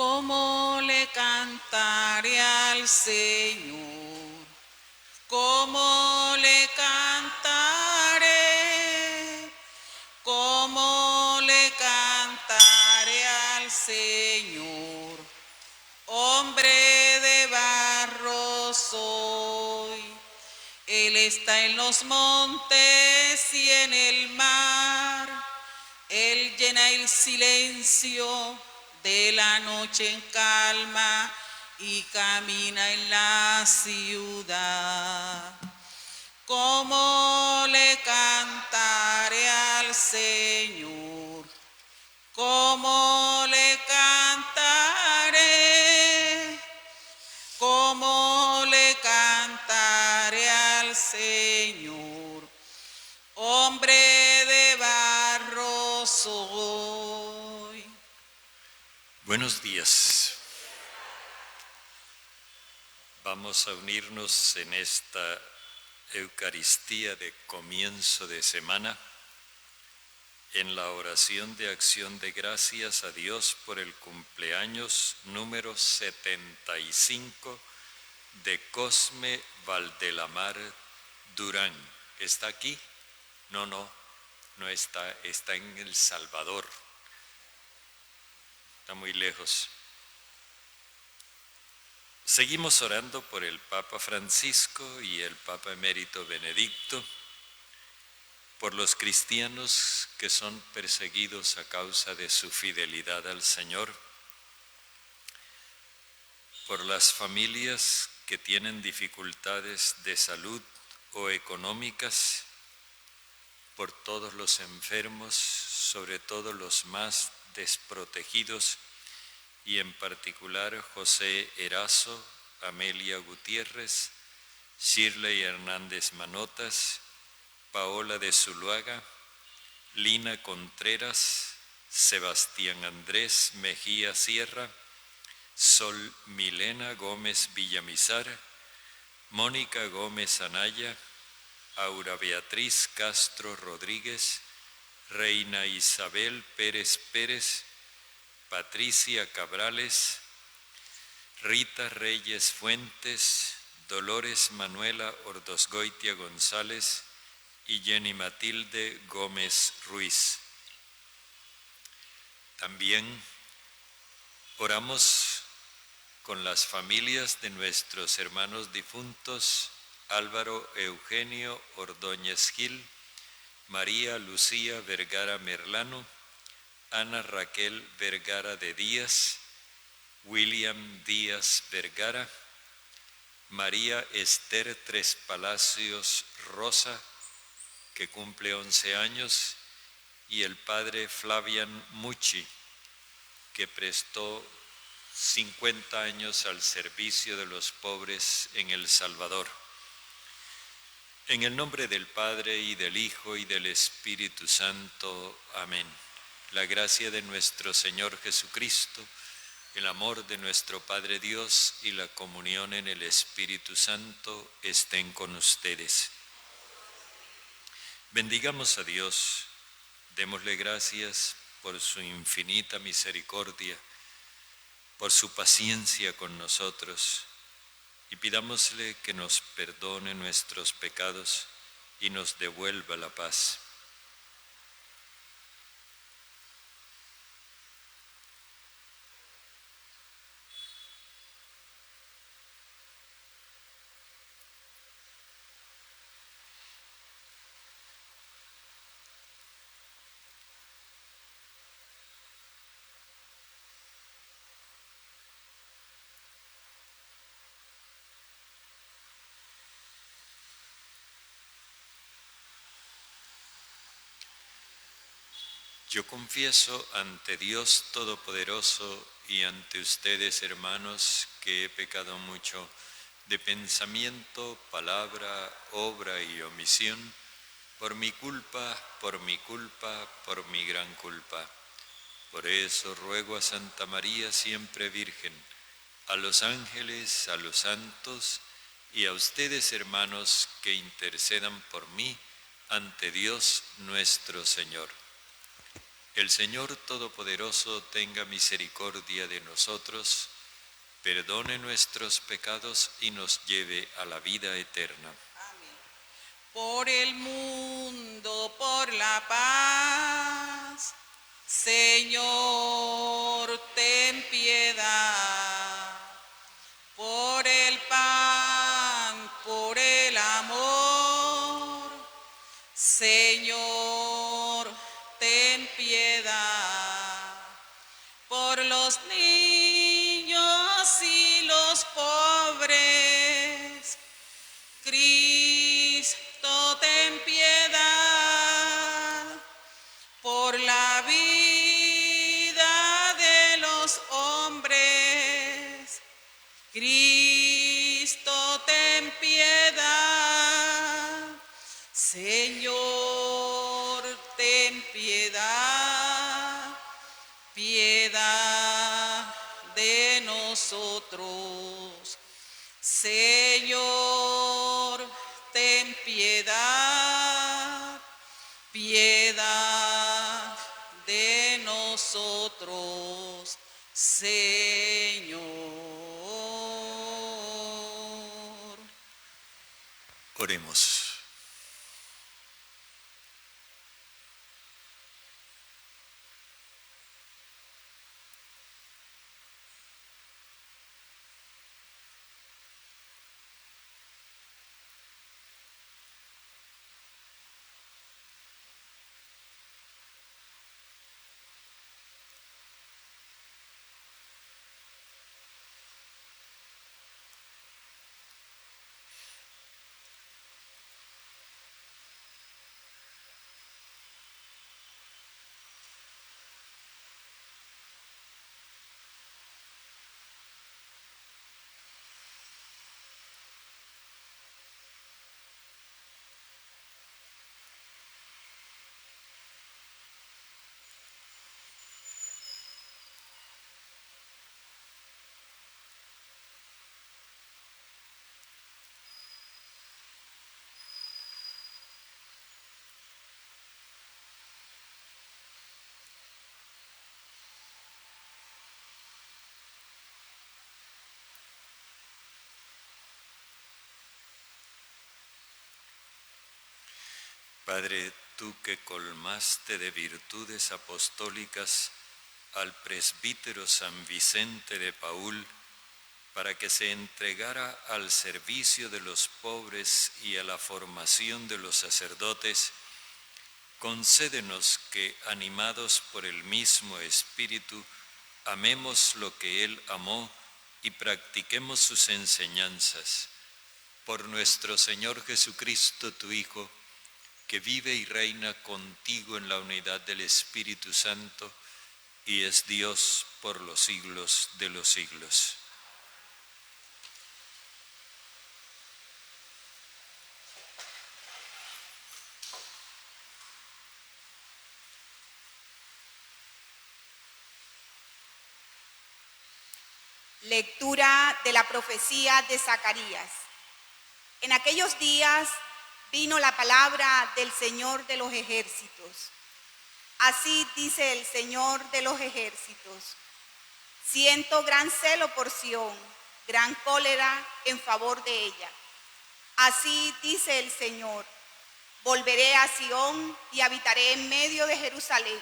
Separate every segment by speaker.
Speaker 1: ¿Cómo le cantaré al Señor? ¿Cómo le cantaré? ¿Cómo le cantaré al Señor? Hombre de barro soy. Él está en los montes y en el mar. Él llena el silencio de la noche en calma y camina en la ciudad. ¿Cómo le cantaré al Señor? ¿Cómo le cantaré? ¿Cómo le cantaré al Señor? Hombre de barro soy.
Speaker 2: Buenos días. Vamos a unirnos en esta Eucaristía de comienzo de semana en la oración de acción de gracias a Dios por el cumpleaños número 75 de Cosme Valdelamar Durán. ¿Está aquí? No está, está en El Salvador. Está muy lejos. Seguimos orando por el Papa Francisco y el Papa Emérito Benedicto, por los cristianos que son perseguidos a causa de su fidelidad al Señor, por las familias que tienen dificultades de salud o económicas, por todos los enfermos, sobre todo los más desprotegidos, y en particular José Erazo, Amelia Gutiérrez, Shirley Hernández Manotas, Paola de Zuluaga, Lina Contreras, Sebastián Andrés Mejía Sierra, Sol Milena Gómez Villamizar, Mónica Gómez Anaya, Aura Beatriz Castro Rodríguez, Reina Isabel Pérez Pérez, Patricia Cabrales, Rita Reyes Fuentes, Dolores Manuela Ordosgoitia González y Jenny Matilde Gómez Ruiz. También oramos con las familias de nuestros hermanos difuntos Álvaro Eugenio Ordóñez Gil, María Lucía Vergara Merlano, Ana Raquel Vergara de Díaz, William Díaz Vergara, María Esther Tres Palacios Rosa, que cumple 11 años, y el padre Flavian Mucci, que prestó 50 años al servicio de los pobres en El Salvador. En el nombre del Padre, y del Hijo, y del Espíritu Santo. Amén. La gracia de nuestro Señor Jesucristo, el amor de nuestro Padre Dios y la comunión en el Espíritu Santo estén con ustedes. Bendigamos a Dios, démosle gracias por su infinita misericordia, por su paciencia con nosotros, y pidámosle que nos perdone nuestros pecados y nos devuelva la paz. Yo confieso ante Dios Todopoderoso y ante ustedes, hermanos, que he pecado mucho de pensamiento, palabra, obra y omisión, por mi culpa, por mi gran culpa. Por eso ruego a Santa María siempre Virgen, a los ángeles, a los santos y a ustedes, hermanos, que intercedan por mí ante Dios nuestro Señor. El Señor Todopoderoso tenga misericordia de nosotros, perdone nuestros pecados y nos lleve a la vida eterna.
Speaker 1: Amén. Por el mundo, por la paz, Señor, ten piedad. Por el pan, por el amor, Señor, ten piedad. Por los niños y los pobres, Cristo, ten piedad. Por la vida de los hombres, Cristo, ten piedad. Señor, ten piedad, piedad de nosotros. Señor, ten piedad, piedad de nosotros, Señor.
Speaker 2: Oremos. Padre, tú que colmaste de virtudes apostólicas al presbítero San Vicente de Paúl, para que se entregara al servicio de los pobres y a la formación de los sacerdotes, concédenos que, animados por el mismo Espíritu, amemos lo que Él amó y practiquemos sus enseñanzas. Por nuestro Señor Jesucristo, tu Hijo, que vive y reina contigo en la unidad del Espíritu Santo, y es Dios por los siglos de los siglos.
Speaker 3: Lectura de la profecía de Zacarías. En aquellos días vino la palabra del Señor de los ejércitos. Así dice el Señor de los ejércitos: siento gran celo por Sión, gran cólera en favor de ella. Así dice el Señor: volveré a Sión y habitaré en medio de Jerusalén.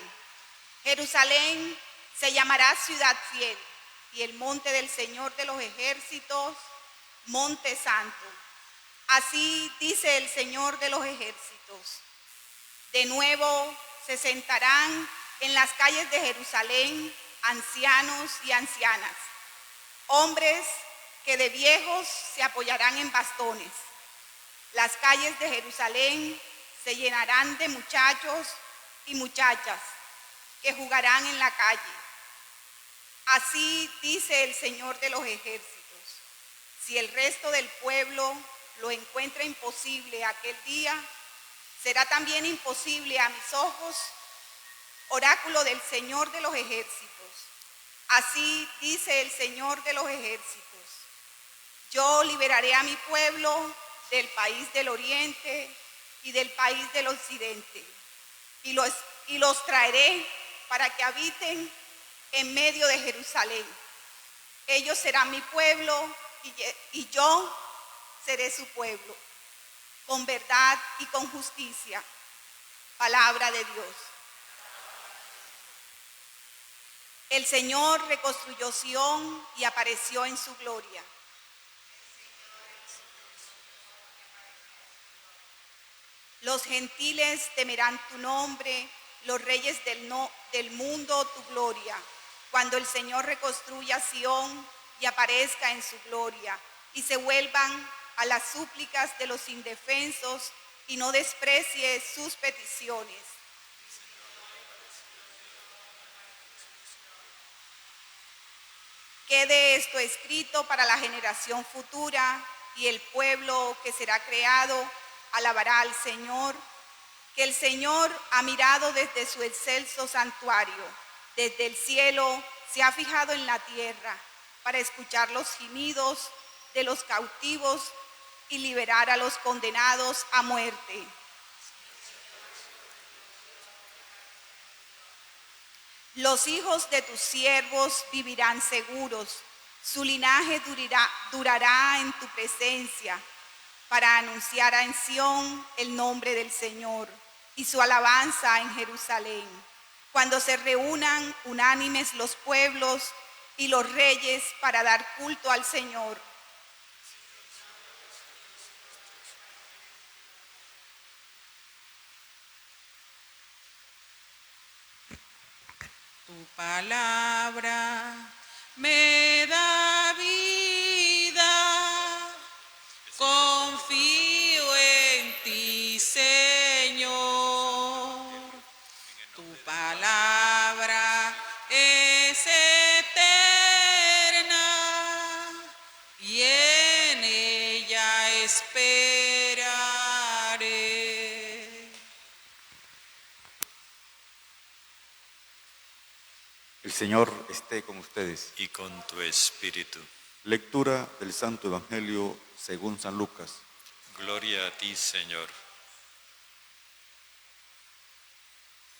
Speaker 3: Jerusalén se llamará ciudad fiel, y el monte del Señor de los ejércitos, monte santo. Así dice el Señor de los ejércitos: de nuevo se sentarán en las calles de Jerusalén ancianos y ancianas, hombres que de viejos se apoyarán en bastones. Las calles de Jerusalén se llenarán de muchachos y muchachas que jugarán en la calle. Así dice el Señor de los ejércitos: si el resto del pueblo lo encuentra imposible aquel día, será también imposible a mis ojos, oráculo del Señor de los ejércitos. Así dice el Señor de los ejércitos: yo liberaré a mi pueblo del país del oriente y del país del occidente, y los traeré para que habiten en medio de Jerusalén. Ellos serán mi pueblo y yo seré su pueblo, con verdad y con justicia. Palabra de Dios. El Señor reconstruyó Sión y apareció en su gloria. Los gentiles temerán tu nombre, los reyes del mundo tu gloria, cuando el Señor reconstruya Sión y aparezca en su gloria, y se vuelvan a las súplicas de los indefensos y no desprecie sus peticiones. Quede esto escrito para la generación futura, y el pueblo que será creado alabará al Señor, que el Señor ha mirado desde su excelso santuario, desde el cielo se ha fijado en la tierra, para escuchar los gemidos de los cautivos y liberar a los condenados a muerte. Los hijos de tus siervos vivirán seguros, su linaje durará en tu presencia, para anunciar en Sión el nombre del Señor y su alabanza en Jerusalén, cuando se reúnan unánimes los pueblos y los reyes para dar culto al Señor.
Speaker 1: Tu palabra me da vida, confío en ti, Señor. Tu palabra es eterna y en ella esperaré.
Speaker 4: El Señor esté con ustedes.
Speaker 2: Y con tu espíritu.
Speaker 4: Lectura del Santo Evangelio según San Lucas.
Speaker 2: Gloria a ti, Señor.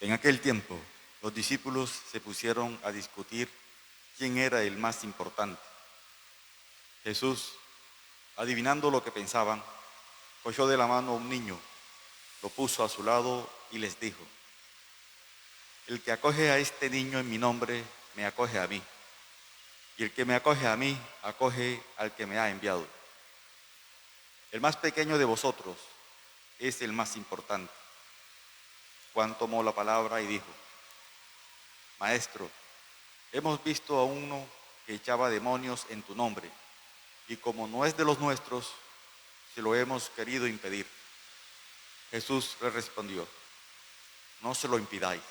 Speaker 4: En aquel tiempo, los discípulos se pusieron a discutir quién era el más importante. Jesús, adivinando lo que pensaban, cogió de la mano a un niño, lo puso a su lado y les dijo: el que acoge a este niño en mi nombre, me acoge a mí. Y el que me acoge a mí, acoge al que me ha enviado. El más pequeño de vosotros es el más importante. Juan tomó la palabra y dijo: Maestro, hemos visto a uno que echaba demonios en tu nombre, y como no es de los nuestros, se lo hemos querido impedir. Jesús le respondió: no se lo impidáis.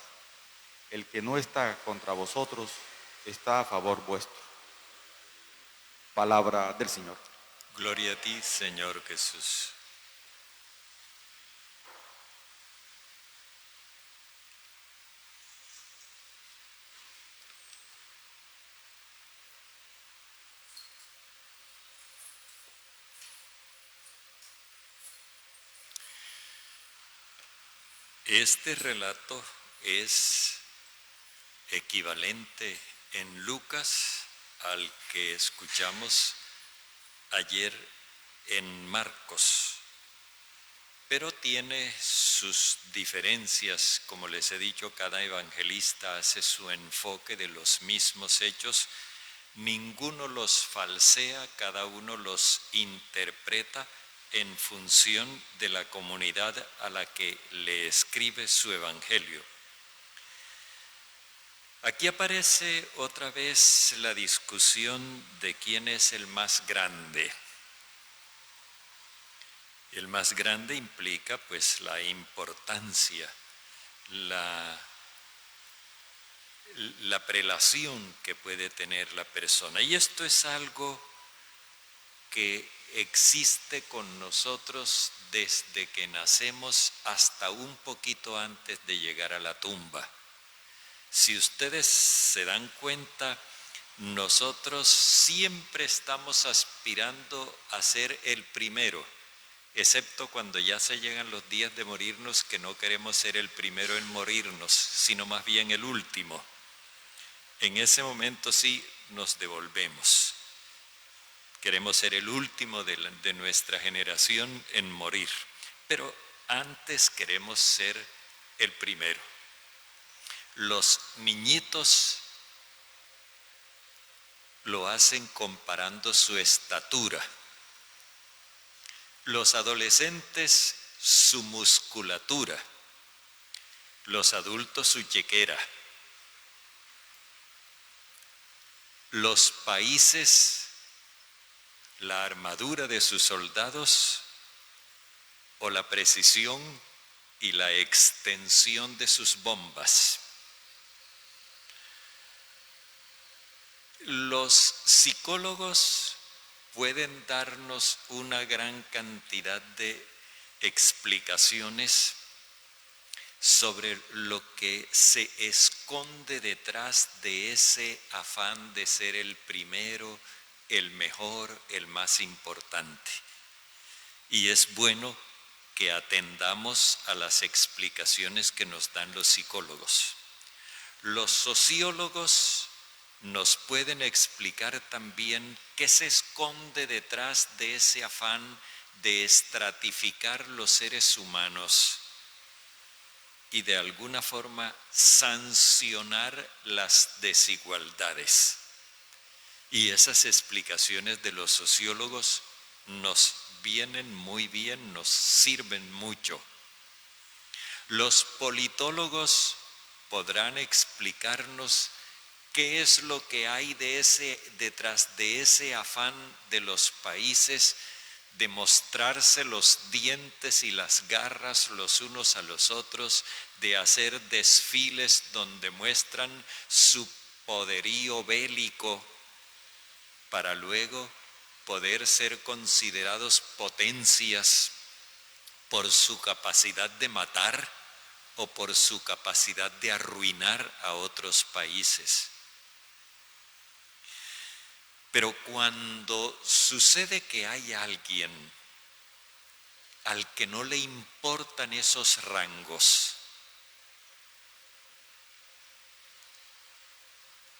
Speaker 4: El que no está contra vosotros está a favor vuestro. Palabra del Señor.
Speaker 2: Gloria a ti, Señor Jesús. Este relato es equivalente en Lucas al que escuchamos ayer en Marcos, pero tiene sus diferencias. Como les he dicho, cada evangelista hace su enfoque de los mismos hechos, ninguno los falsea, cada uno los interpreta en función de la comunidad a la que le escribe su evangelio. Aquí aparece otra vez la discusión de quién es el más grande. El más grande implica pues la importancia, la prelación que puede tener la persona. Y esto es algo que existe con nosotros desde que nacemos hasta un poquito antes de llegar a la tumba. Si ustedes se dan cuenta, nosotros siempre estamos aspirando a ser el primero excepto cuando ya se llegan los días de morirnos, que no queremos ser el primero en morirnos, sino más bien el último. En ese momento sí nos devolvemos. Queremos ser el último de nuestra generación en morir, pero antes queremos ser el primero. Los niñitos lo hacen comparando su estatura. Los adolescentes su musculatura. Los adultos su chequera. Los países la armadura de sus soldados o la precisión y la extensión de sus bombas. Los psicólogos pueden darnos una gran cantidad de explicaciones sobre lo que se esconde detrás de ese afán de ser el primero, el mejor, el más importante. Y es bueno que atendamos a las explicaciones que nos dan los psicólogos. Los sociólogos nos pueden explicar también qué se esconde detrás de ese afán de estratificar los seres humanos y de alguna forma sancionar las desigualdades. Y esas explicaciones de los sociólogos nos vienen muy bien, nos sirven mucho. Los politólogos podrán explicarnos qué es lo que hay detrás de ese afán de los países de mostrarse los dientes y las garras los unos a los otros, de hacer desfiles donde muestran su poderío bélico para luego poder ser considerados potencias por su capacidad de matar o por su capacidad de arruinar a otros países. Pero cuando sucede que hay alguien al que no le importan esos rangos,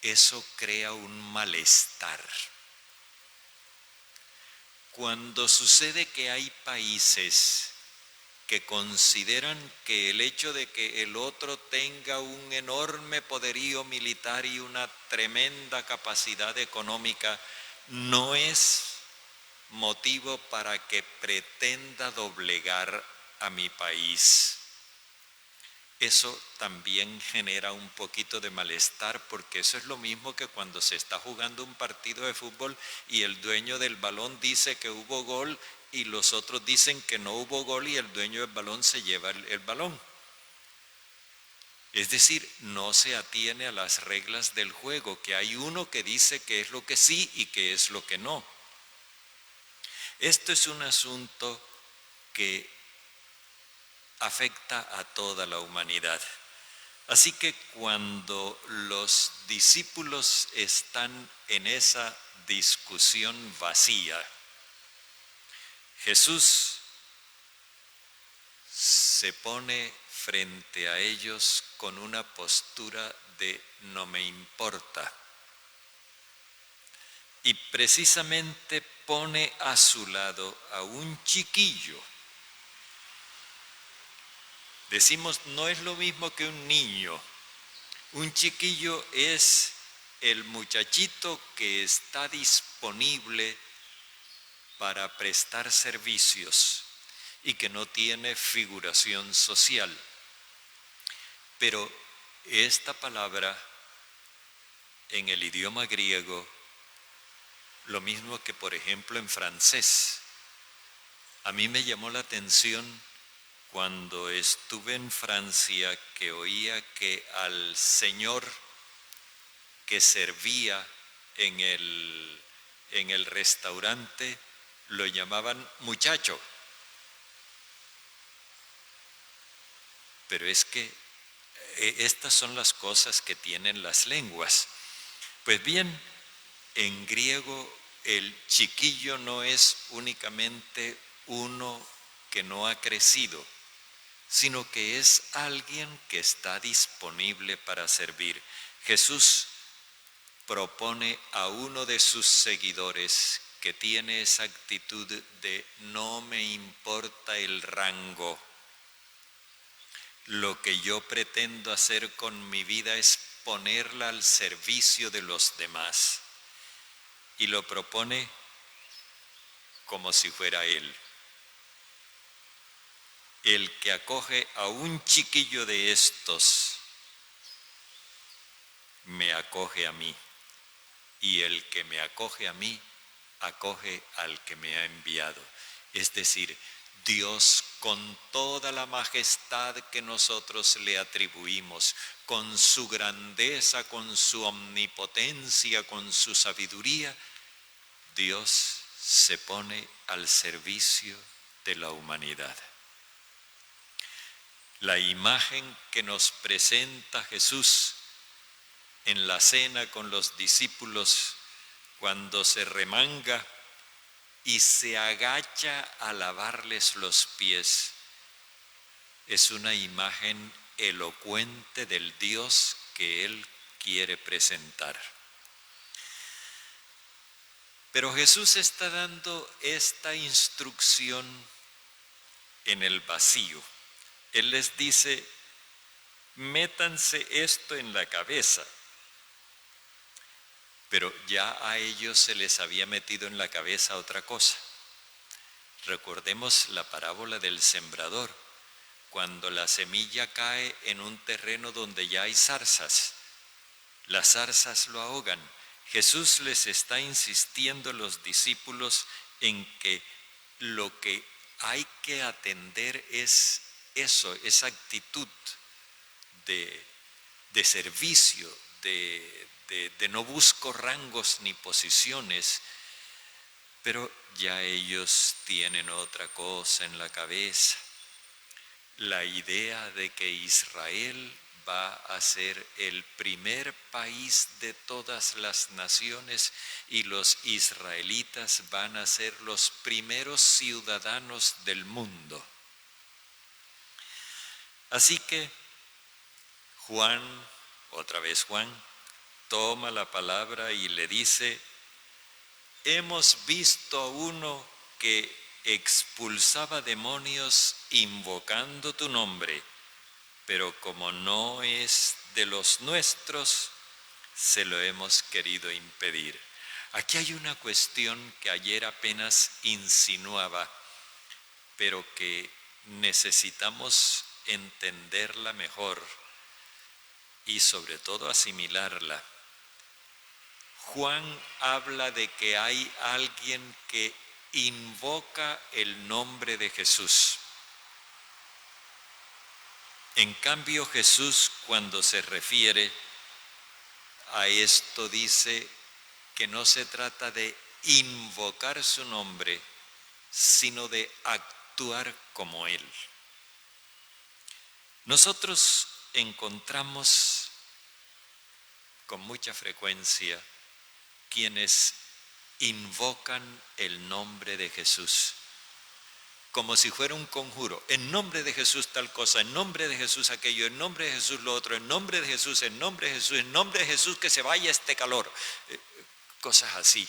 Speaker 2: eso crea un malestar. Cuando sucede que hay países que consideran que el hecho de que el otro tenga un enorme poderío militar y una tremenda capacidad económica no es motivo para que pretenda doblegar a mi país. Eso también genera un poquito de malestar, porque eso es lo mismo que cuando se está jugando un partido de fútbol y el dueño del balón dice que hubo gol y los otros dicen que no hubo gol y el dueño del balón se lleva el balón. Es decir, no se atiene a las reglas del juego, que hay uno que dice qué es lo que sí y qué es lo que no. Esto es un asunto que afecta a toda la humanidad. Así que cuando los discípulos están en esa discusión vacía, Jesús se pone frente a ellos con una postura de no me importa. Y precisamente pone a su lado a un chiquillo. Decimos, no es lo mismo que un niño. Un chiquillo es el muchachito que está disponible para prestar servicios y que no tiene figuración social. Pero esta palabra en el idioma griego, lo mismo que por ejemplo en francés, a mí me llamó la atención cuando estuve en Francia, que oía que al señor que servía en el restaurante lo llamaban muchacho. Pero es que estas son las cosas que tienen las lenguas. Pues bien, en griego el chiquillo no es únicamente uno que no ha crecido, sino que es alguien que está disponible para servir. Jesús propone a uno de sus seguidores que tiene esa actitud de no me importa el rango. Lo que yo pretendo hacer con mi vida es ponerla al servicio de los demás. Y lo propone como si fuera él. El que acoge a un chiquillo de estos, me acoge a mí. Y el que me acoge a mí, acoge al que me ha enviado. Es decir, Dios, con toda la majestad que nosotros le atribuimos, con su grandeza, con su omnipotencia, con su sabiduría, Dios se pone al servicio de la humanidad. La imagen que nos presenta Jesús en la cena con los discípulos, cuando se remanga y se agacha a lavarles los pies, es una imagen elocuente del Dios que Él quiere presentar. Pero Jesús está dando esta instrucción en el vacío. Él les dice, métanse esto en la cabeza. Pero ya a ellos se les había metido en la cabeza otra cosa. Recordemos la parábola del sembrador, cuando la semilla cae en un terreno donde ya hay zarzas. Las zarzas lo ahogan. Jesús les está insistiendo a los discípulos en que lo que hay que atender es eso, esa actitud de servicio, de no busco rangos ni posiciones, pero ya ellos tienen otra cosa en la cabeza. La idea de que Israel va a ser el primer país de todas las naciones y los israelitas van a ser los primeros ciudadanos del mundo. Así que Juan, otra vez Juan, toma la palabra y le dice, hemos visto a uno que expulsaba demonios invocando tu nombre, pero como no es de los nuestros, se lo hemos querido impedir. Aquí hay una cuestión que ayer apenas insinuaba, pero que necesitamos entenderla mejor y sobre todo asimilarla. Juan habla de que hay alguien que invoca el nombre de Jesús. En cambio, Jesús, cuando se refiere a esto, dice que no se trata de invocar su nombre, sino de actuar como Él. Nosotros encontramos con mucha frecuencia quienes invocan el nombre de Jesús como si fuera un conjuro. En nombre de Jesús tal cosa, en nombre de Jesús aquello, en nombre de Jesús lo otro, en nombre de Jesús, en nombre de Jesús, en nombre de Jesús que se vaya este calor. Cosas así.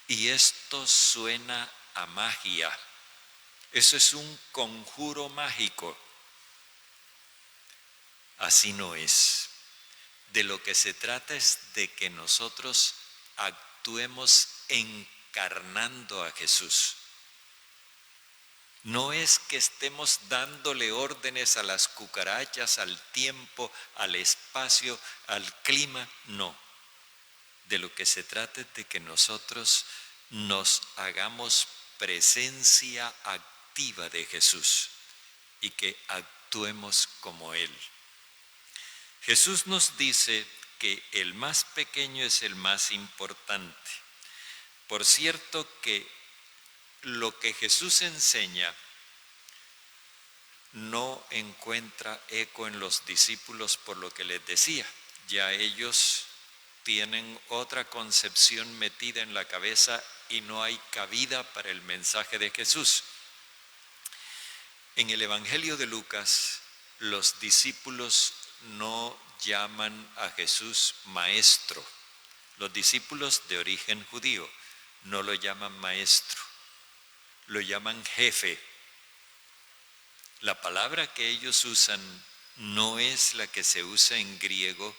Speaker 2: Y esto suena a magia. Eso es un conjuro mágico. Así no es. De lo que se trata es de que nosotros actuemos encarnando a Jesús. No es que estemos dándole órdenes a las cucarachas, al tiempo, al espacio, al clima, no. De lo que se trata es de que nosotros nos hagamos presencia activa de Jesús y que actuemos como Él. Jesús nos dice que el más pequeño es el más importante. Por cierto que lo que Jesús enseña no encuentra eco en los discípulos por lo que les decía. Ya ellos tienen otra concepción metida en la cabeza y no hay cabida para el mensaje de Jesús. En el Evangelio de Lucas, los discípulos no llaman a Jesús maestro. Los discípulos de origen judío no lo llaman maestro, lo llaman jefe. La palabra que ellos usan no es la que se usa en griego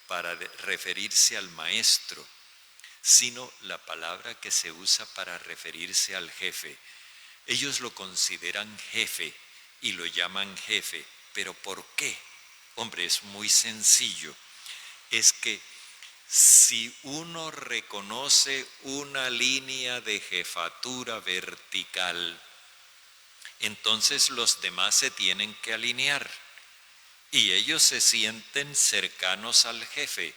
Speaker 2: para referirse al maestro, sino la palabra que se usa para referirse al jefe. Ellos lo consideran jefe y lo llaman jefe. ¿Pero por qué? Hombre, es muy sencillo. Es que si uno reconoce una línea de jefatura vertical, entonces los demás se tienen que alinear y ellos se sienten cercanos al jefe.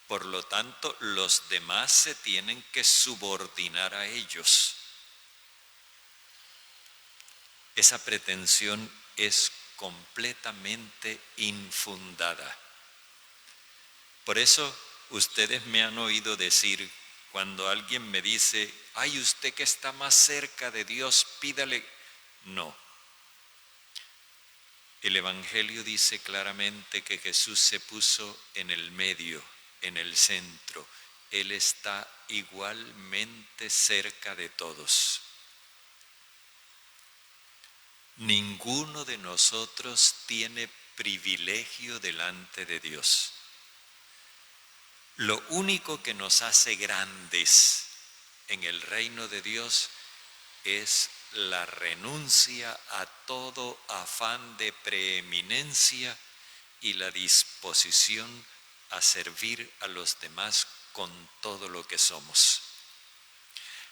Speaker 2: Por lo tanto, los demás se tienen que subordinar a ellos. Esa pretensión es completamente infundada. Por eso ustedes me han oído decir, cuando alguien me dice, ay, usted que está más cerca de Dios, pídale. No. El Evangelio dice claramente que Jesús se puso en el medio, en el centro. Él está igualmente cerca de todos. Ninguno de nosotros tiene privilegio delante de Dios. Lo único que nos hace grandes en el reino de Dios es la renuncia a todo afán de preeminencia y la disposición a servir a los demás con todo lo que somos.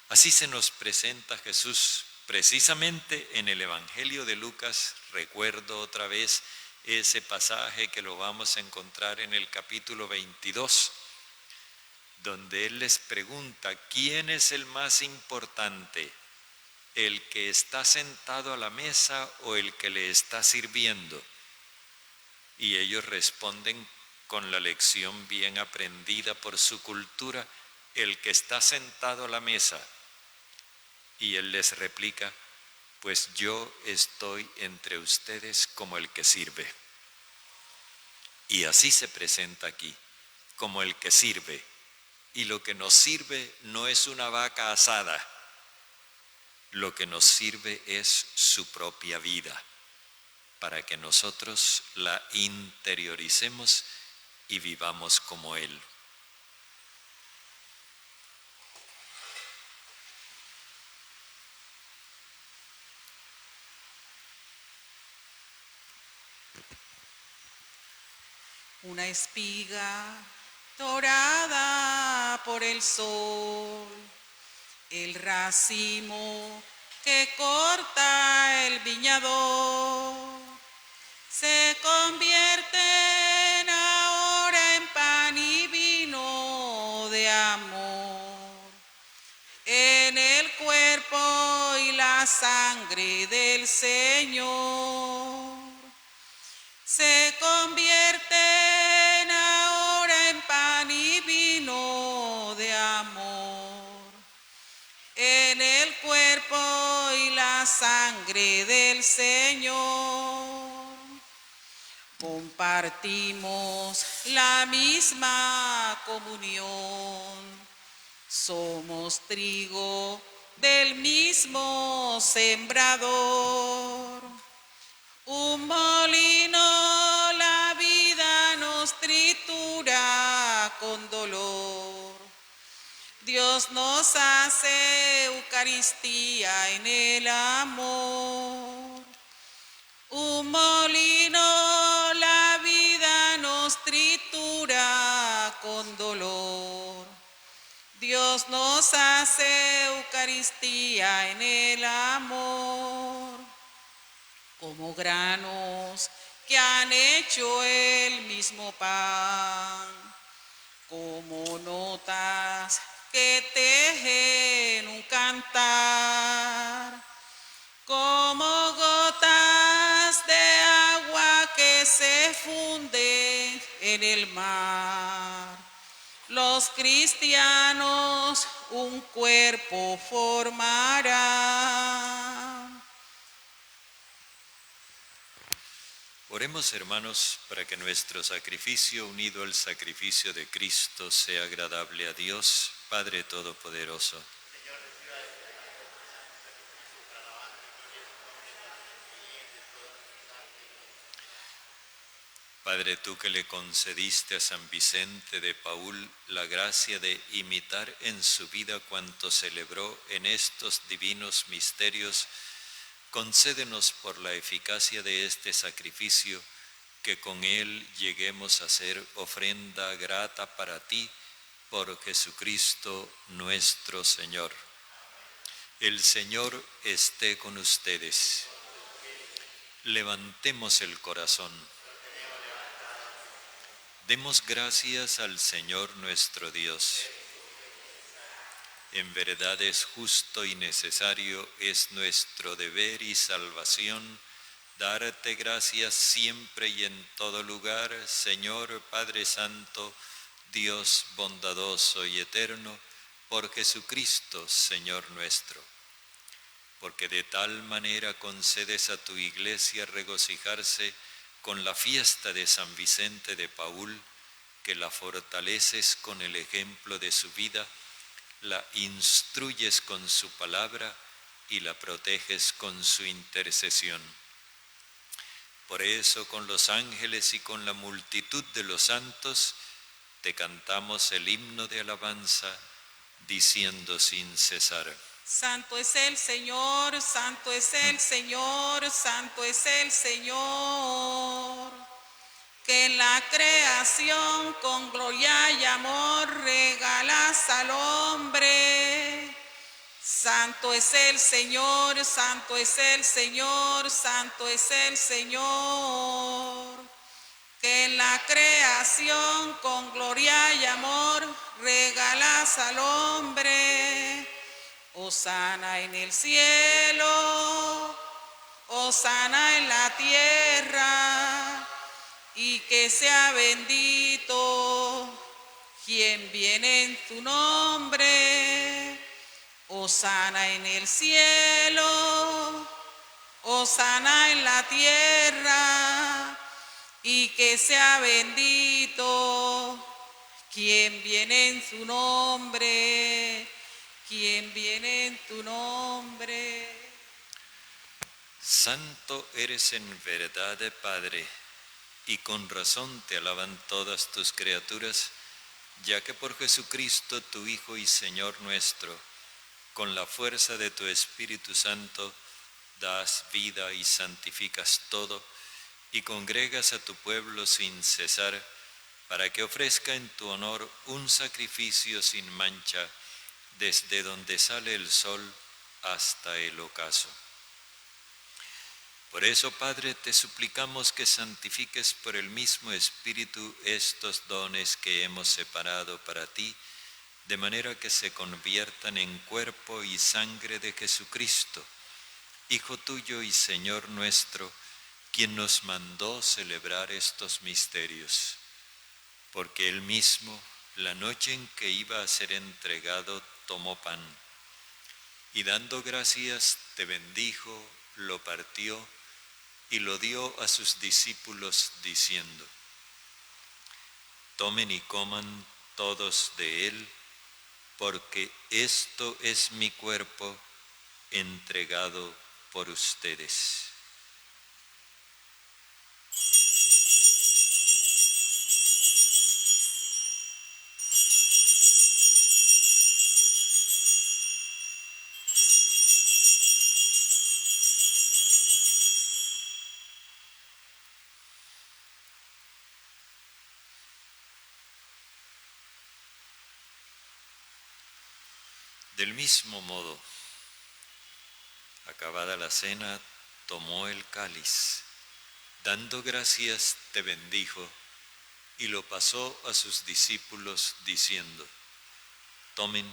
Speaker 2: Así se nos presenta Jesús precisamente en el Evangelio de Lucas. Recuerdo otra vez ese pasaje que lo vamos a encontrar en el capítulo 22, donde Él les pregunta, ¿quién es el más importante? ¿El que está sentado a la mesa o el que le está sirviendo? Y ellos responden con la lección bien aprendida por su cultura, el que está sentado a la mesa. Y Él les replica, pues yo estoy entre ustedes como el que sirve. Y así se presenta aquí, como el que sirve. Y lo que nos sirve no es una vaca asada, lo que nos sirve es su propia vida, para que nosotros la interioricemos y vivamos como Él.
Speaker 1: Una espiga dorada por el sol, el racimo que corta el viñador, se convierten ahora en pan y vino de amor, en el cuerpo y la sangre del Señor. Se convierten ahora en pan y vino de amor, en el cuerpo y la sangre del Señor. Compartimos la misma comunión, somos trigo del mismo sembrador. Un molino la vida nos tritura con dolor. Dios nos hace Eucaristía en el amor. Un molino la vida nos tritura con dolor. Dios nos hace Eucaristía en el amor. Como granos que han hecho el mismo pan, como notas que tejen un cantar, como gotas de agua que se funden en el mar. Los cristianos un cuerpo formará.
Speaker 2: Oremos, hermanos, para que nuestro sacrificio unido al sacrificio de Cristo sea agradable a Dios, Padre Todopoderoso. Padre, tú que le concediste a San Vicente de Paúl la gracia de imitar en su vida cuanto celebró en estos divinos misterios, concédenos por la eficacia de este sacrificio que con él lleguemos a ser ofrenda grata para ti por Jesucristo nuestro Señor. El Señor esté con ustedes. Levantemos el corazón. Demos gracias al Señor nuestro Dios. En verdad es justo y necesario, es nuestro deber y salvación, darte gracias siempre y en todo lugar, Señor Padre Santo, Dios bondadoso y eterno, por Jesucristo, Señor nuestro. Porque de tal manera concedes a tu Iglesia regocijarse con la fiesta de San Vicente de Paúl, que la fortaleces con el ejemplo de su vida, la instruyes con su palabra y la proteges con su intercesión. Por eso, con los ángeles y con la multitud de los santos, te cantamos el himno de alabanza, diciendo sin cesar:
Speaker 1: Santo es el Señor, santo es el Señor, santo es el Señor, que en la creación con gloria y amor regalas al hombre. Santo es el Señor, santo es el Señor, santo es el Señor, que en la creación con gloria y amor regalas al hombre. Hosana en el cielo, hosana en la tierra, y que sea bendito quien viene en tu nombre. Hosana en el cielo, hosana en la tierra, y que sea bendito quien viene en su nombre. Quien viene en tu nombre.
Speaker 2: Santo eres en verdad, Padre, y con razón te alaban todas tus criaturas, ya que por Jesucristo, tu Hijo y Señor nuestro, con la fuerza de tu Espíritu Santo, das vida y santificas todo, y congregas a tu pueblo sin cesar, para que ofrezca en tu honor un sacrificio sin mancha, desde donde sale el sol hasta el ocaso. Por eso, Padre, te suplicamos que santifiques por el mismo Espíritu estos dones que hemos separado para ti, de manera que se conviertan en cuerpo y sangre de Jesucristo, Hijo tuyo y Señor nuestro, quien nos mandó celebrar estos misterios. Porque él mismo, la noche en que iba a ser entregado, tomó pan, y dando gracias te bendijo, lo partió y lo dio a sus discípulos diciendo: tomen y coman todos de él, porque esto es mi cuerpo entregado por ustedes. Del mismo modo, acabada la cena, tomó el cáliz, dando gracias te bendijo, y lo pasó a sus discípulos diciendo: tomen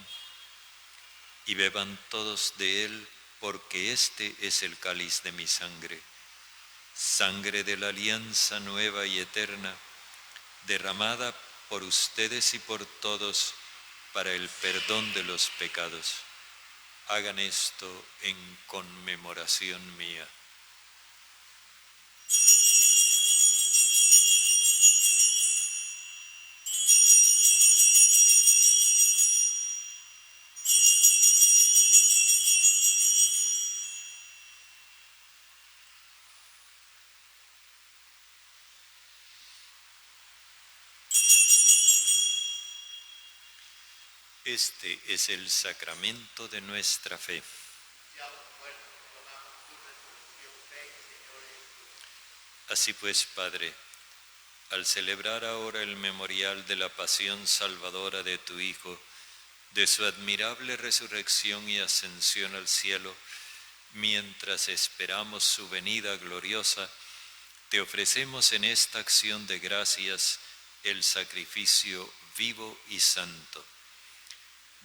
Speaker 2: y beban todos de él, porque este es el cáliz de mi sangre, sangre de la alianza nueva y eterna, derramada por ustedes y por todos para el perdón de los pecados. Hagan esto en conmemoración mía. Este es el sacramento de nuestra fe. Así pues, Padre, al celebrar ahora el memorial de la pasión salvadora de tu Hijo, de su admirable resurrección y ascensión al cielo, mientras esperamos su venida gloriosa, te ofrecemos en esta acción de gracias el sacrificio vivo y santo.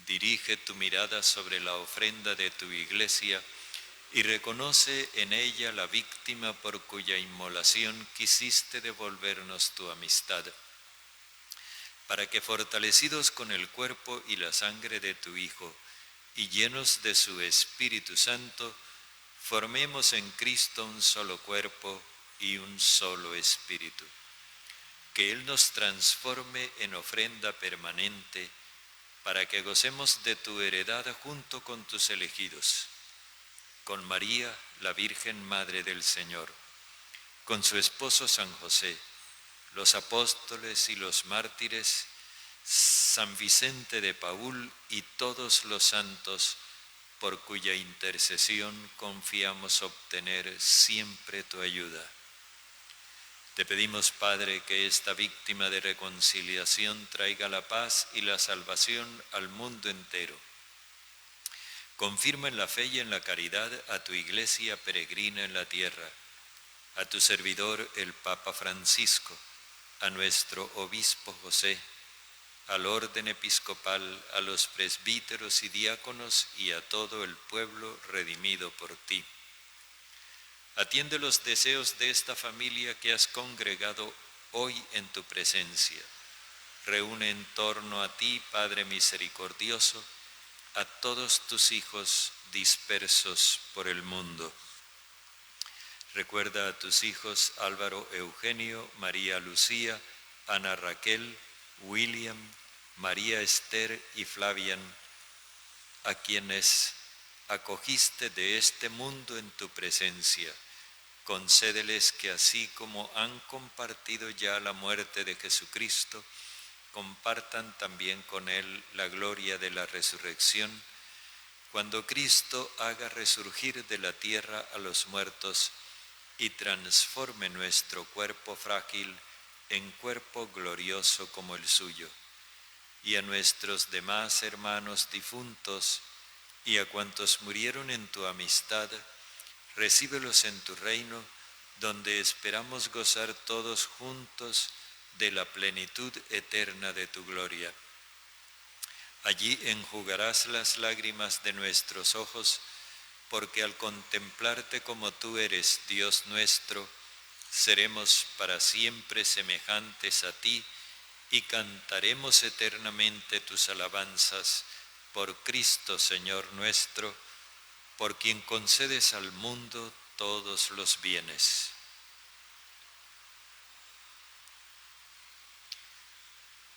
Speaker 2: Dirige tu mirada sobre la ofrenda de tu Iglesia y reconoce en ella la víctima por cuya inmolación quisiste devolvernos tu amistad, para que fortalecidos con el cuerpo y la sangre de tu Hijo y llenos de su Espíritu Santo, formemos en Cristo un solo cuerpo y un solo espíritu. Que Él nos transforme en ofrenda permanente, para que gocemos de tu heredad junto con tus elegidos, con María, la Virgen Madre del Señor, con su esposo San José, los apóstoles y los mártires, San Vicente de Paúl y todos los santos, por cuya intercesión confiamos obtener siempre tu ayuda. Te pedimos, Padre, que esta víctima de reconciliación traiga la paz y la salvación al mundo entero. Confirma en la fe y en la caridad a tu Iglesia peregrina en la tierra, a tu servidor el Papa Francisco, a nuestro Obispo José, al orden episcopal, a los presbíteros y diáconos y a todo el pueblo redimido por ti. Atiende los deseos de esta familia que has congregado hoy en tu presencia. Reúne en torno a ti, Padre misericordioso, a todos tus hijos dispersos por el mundo. Recuerda a tus hijos Álvaro Eugenio, María Lucía, Ana Raquel, William, María Esther y Flavian, a quienes acogiste de este mundo en tu presencia. Concédeles que así como han compartido ya la muerte de Jesucristo, compartan también con Él la gloria de la resurrección, cuando Cristo haga resurgir de la tierra a los muertos y transforme nuestro cuerpo frágil en cuerpo glorioso como el suyo. Y a nuestros demás hermanos difuntos y a cuantos murieron en tu amistad, recíbelos en tu reino, donde esperamos gozar todos juntos de la plenitud eterna de tu gloria. Allí enjugarás las lágrimas de nuestros ojos, porque al contemplarte como tú eres, Dios nuestro, seremos para siempre semejantes a ti y cantaremos eternamente tus alabanzas por Cristo Señor nuestro, por quien concedes al mundo todos los bienes.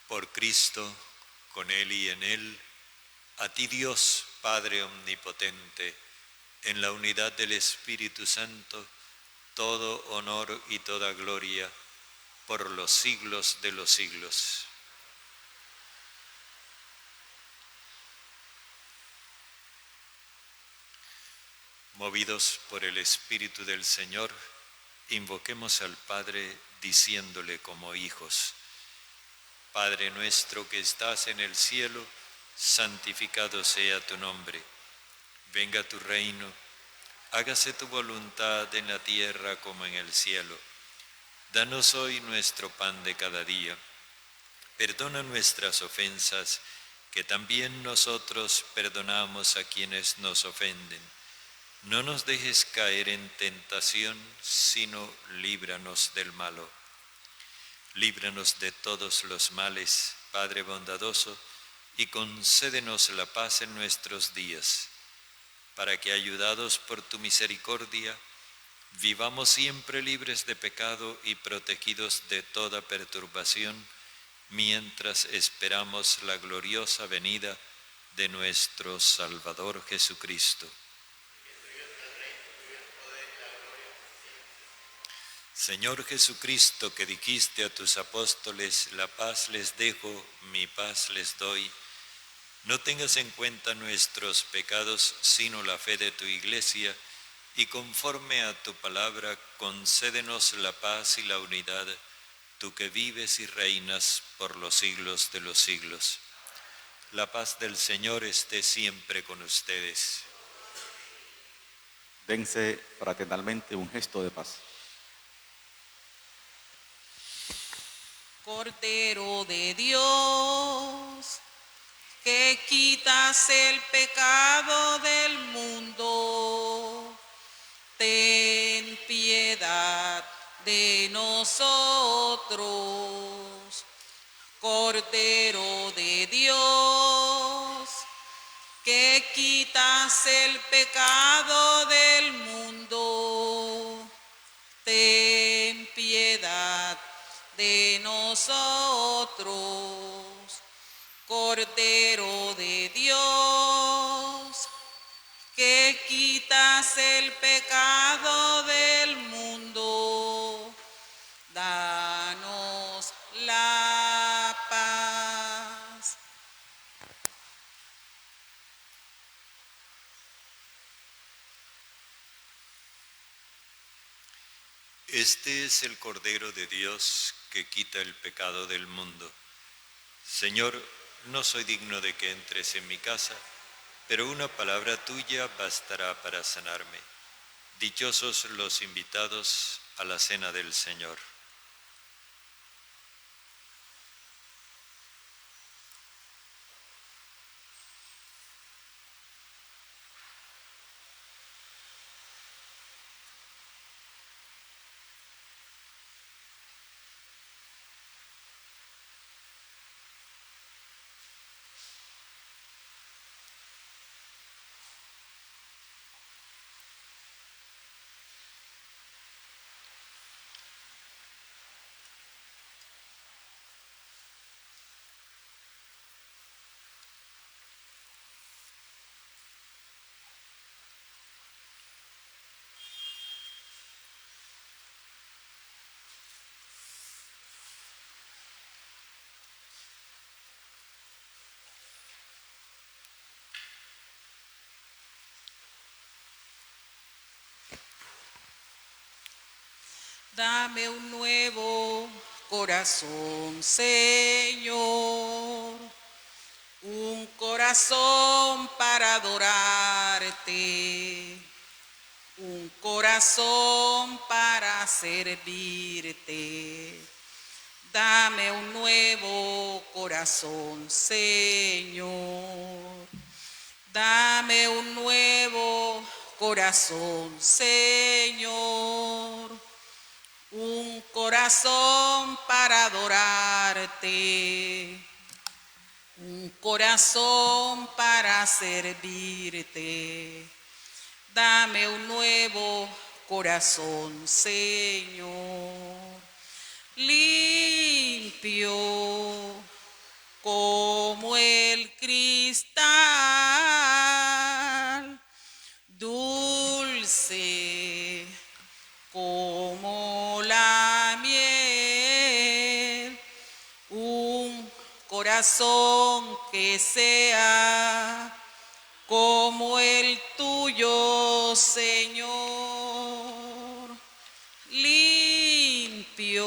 Speaker 2: Por Cristo, con Él y en Él, a ti Dios, Padre omnipotente, en la unidad del Espíritu Santo, todo honor y toda gloria por los siglos de los siglos. Movidos por el Espíritu del Señor, invoquemos al Padre diciéndole como hijos: Padre nuestro que estás en el cielo, santificado sea tu nombre. Venga tu reino, hágase tu voluntad en la tierra como en el cielo. Danos hoy nuestro pan de cada día. Perdona nuestras ofensas, que también nosotros perdonamos a quienes nos ofenden. No nos dejes caer en tentación, sino líbranos del malo. Líbranos de todos los males, Padre bondadoso, y concédenos la paz en nuestros días, para que, ayudados por tu misericordia, vivamos siempre libres de pecado y protegidos de toda perturbación, mientras esperamos la gloriosa venida de nuestro Salvador Jesucristo. Señor Jesucristo, que dijiste a tus apóstoles, la paz les dejo, mi paz les doy, no tengas en cuenta nuestros pecados, sino la fe de tu Iglesia, y conforme a tu palabra, concédenos la paz y la unidad, tú que vives y reinas por los siglos de los siglos. La paz del Señor esté siempre con ustedes.
Speaker 4: Dense fraternalmente un gesto de paz.
Speaker 1: Cordero de Dios, que quitas el pecado del mundo, ten piedad de nosotros. Cordero de Dios, que quitas el pecado del mundo, ten piedad de nosotros. Cordero de Dios, que quitas el pecado del mundo, danos la paz.
Speaker 2: Este es el Cordero de Dios que quita el pecado del mundo. Señor, no soy digno de que entres en mi casa, pero una palabra tuya bastará para sanarme. Dichosos los invitados a la cena del Señor.
Speaker 1: Dame un nuevo corazón, Señor, un corazón para adorarte, un corazón para servirte. Dame un nuevo corazón, Señor. Dame un nuevo corazón, Señor. Un corazón para adorarte, un corazón para servirte. Dame un nuevo corazón, Señor, limpio como el cristal, dulce como la miel, un corazón que sea como el tuyo, Señor, limpio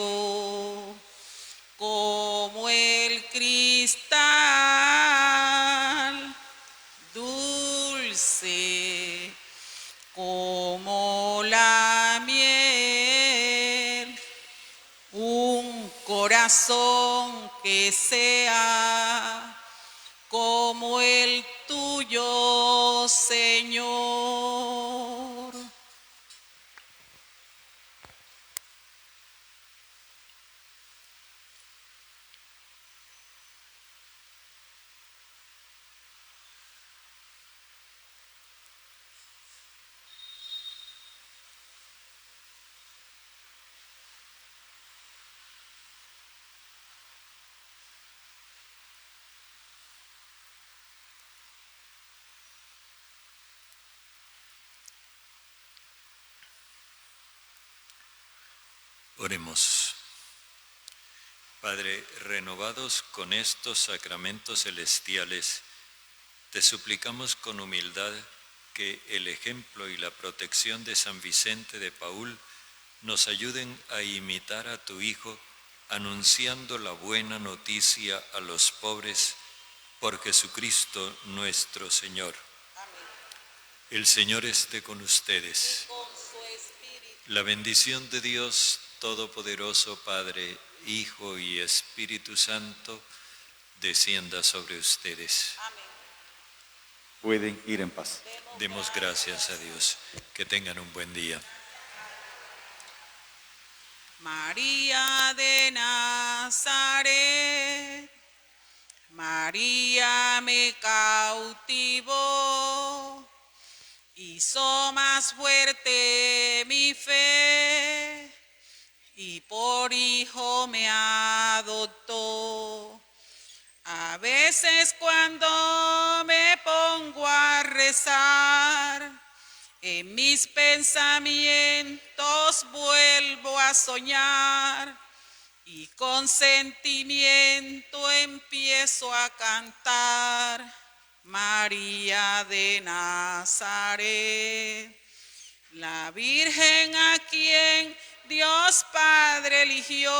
Speaker 1: como el cristal, dulce como la miel, un corazón que sea como el tuyo, Señor.
Speaker 2: Oremos. Padre, renovados con estos sacramentos celestiales, te suplicamos con humildad que el ejemplo y la protección de San Vicente de Paúl nos ayuden a imitar a tu Hijo, anunciando la buena noticia a los pobres, por Jesucristo nuestro Señor. El Señor esté con ustedes. La bendición de Dios Todopoderoso, Padre, Hijo y Espíritu Santo, descienda sobre ustedes.
Speaker 4: Pueden ir en paz.
Speaker 2: Demos gracias a Dios. Que tengan un buen día.
Speaker 1: María de Nazaret, María me cautivó, hizo más fuerte mi fe y por hijo me adoptó. A veces cuando me pongo a rezar, en mis pensamientos vuelvo a soñar y con sentimiento empiezo a cantar. María de Nazaret, la Virgen a quien Dios Padre eligió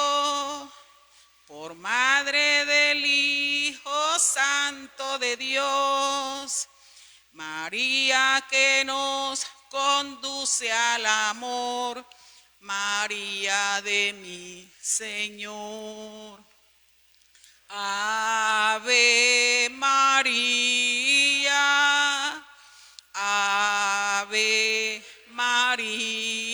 Speaker 1: por madre del Hijo Santo de Dios. María que nos conduce al amor, María de mi Señor. Ave María, Ave María.